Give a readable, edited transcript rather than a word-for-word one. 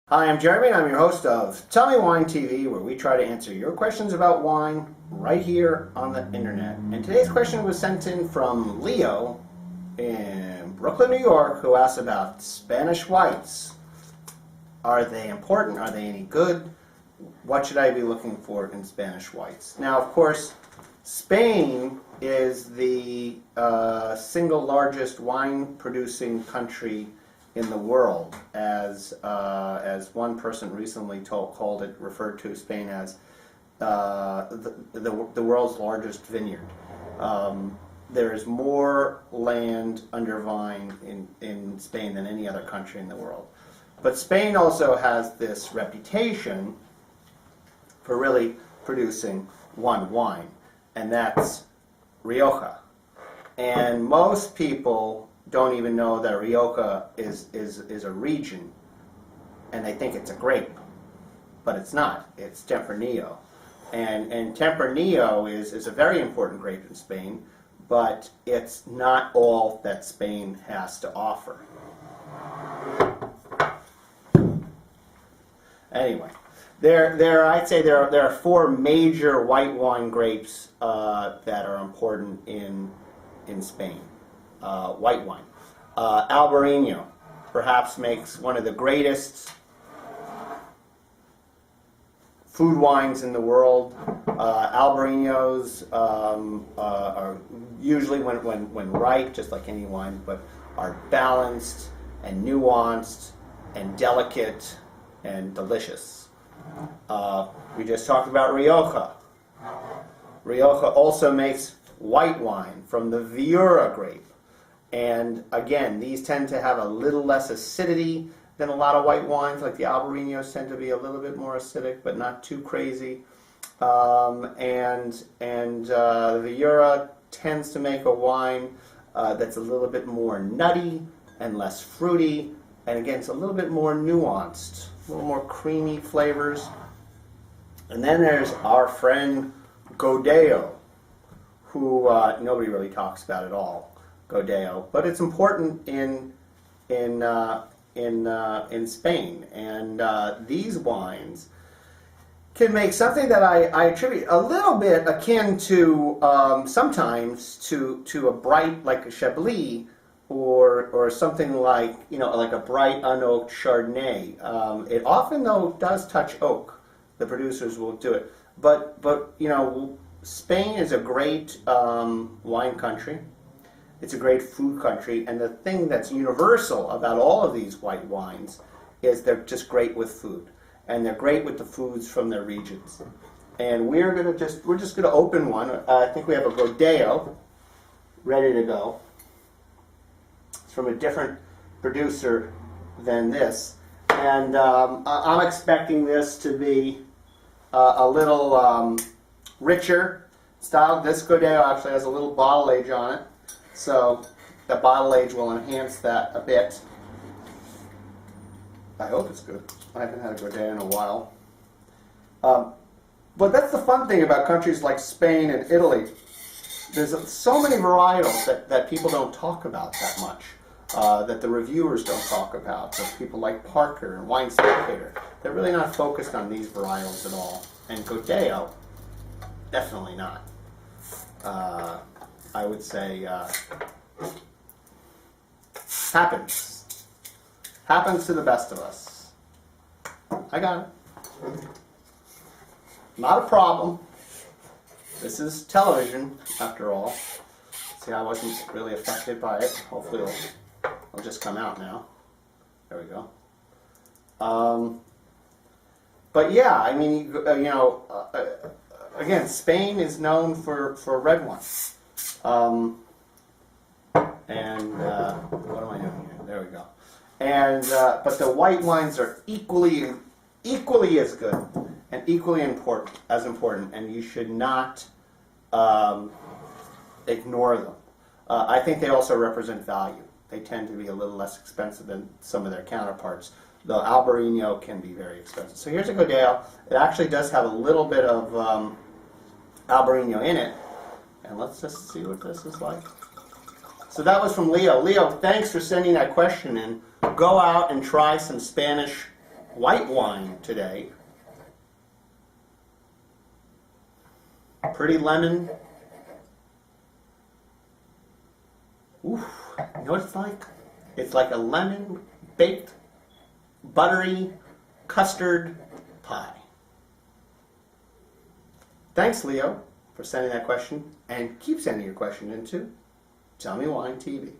Hi, I'm Jeremy, and I'm your host of Tell Me Wine TV, where we try to answer your questions about wine right here on the internet. And today's question was sent in from Leo in Brooklyn, New York, who asked about Spanish whites. Are they important? Are they any good? What should I be looking for in Spanish whites? Now, of course, Spain is the single largest wine-producing country in the world, as one person recently referred to Spain as the world's largest vineyard. There is more land under vine in Spain than any other country in the world. But Spain also has this reputation for really producing one wine, and that's Rioja. And most people don't even know that Rioja is a region, and they think it's a grape, but it's not. It's Tempranillo, and Tempranillo is a very important grape in Spain, but it's not all that Spain has to offer. Anyway, I'd say there are four major white wine grapes that are important in Spain. White wine. Albarino perhaps makes one of the greatest food wines in the world. Albarinos are usually, when ripe, just like any wine, but are balanced and nuanced and delicate and delicious. We just talked about Rioja. Rioja also makes white wine from the Viura grape. And again, these tend to have a little less acidity than a lot of white wines, like the Albarinos tend to be a little bit more acidic, but not too crazy. And the Viura tends to make a wine that's a little bit more nutty and less fruity, and again, it's a little bit more nuanced, a little more creamy flavors. And then there's our friend Godello, who nobody really talks about at all. Godello, but it's important in Spain, and these wines can make something that I attribute a little bit akin to sometimes to a bright, like a Chablis, or something like a bright unoaked Chardonnay. It often though does touch oak. The producers will do it, but Spain is a great wine country. It's a great food country, and the thing that's universal about all of these white wines is they're just great with food, and they're great with the foods from their regions. And we're just gonna open one. I think we have a Godello ready to go. It's from a different producer than this, and I'm expecting this to be a little richer style. This Godello actually has a little bottle age on it. So the bottle age will enhance that a bit. I hope it's good. I haven't had a Godello in a while. But that's the fun thing about countries like Spain and Italy. There's so many varietals that people don't talk about that much, that the reviewers don't talk about. So people like Parker and Wine Spectator, they're really not focused on these varietals at all. And Godello, definitely not. I would say happens to the best of us. I got it. Not a problem. This is television, after all. See, I wasn't really affected by it. Hopefully it'll just come out now. There we go. But yeah, I mean, again, Spain is known for red wine. What am I doing here? There we go. And but the white wines are equally as good and equally important, and you should not ignore them. I think they also represent value. They tend to be a little less expensive than some of their counterparts, though Albarino can be very expensive. So here's a Godello. It actually does have a little bit of Albarino in it. And let's just see what this is like. So that was from Leo. Leo, thanks for sending that question in. Go out and try some Spanish white wine today. Pretty lemon. Oof. You know what it's like? It's like a lemon baked, buttery custard pie. Thanks, Leo, for sending that question. And keep sending your question into Tell Me Wine TV.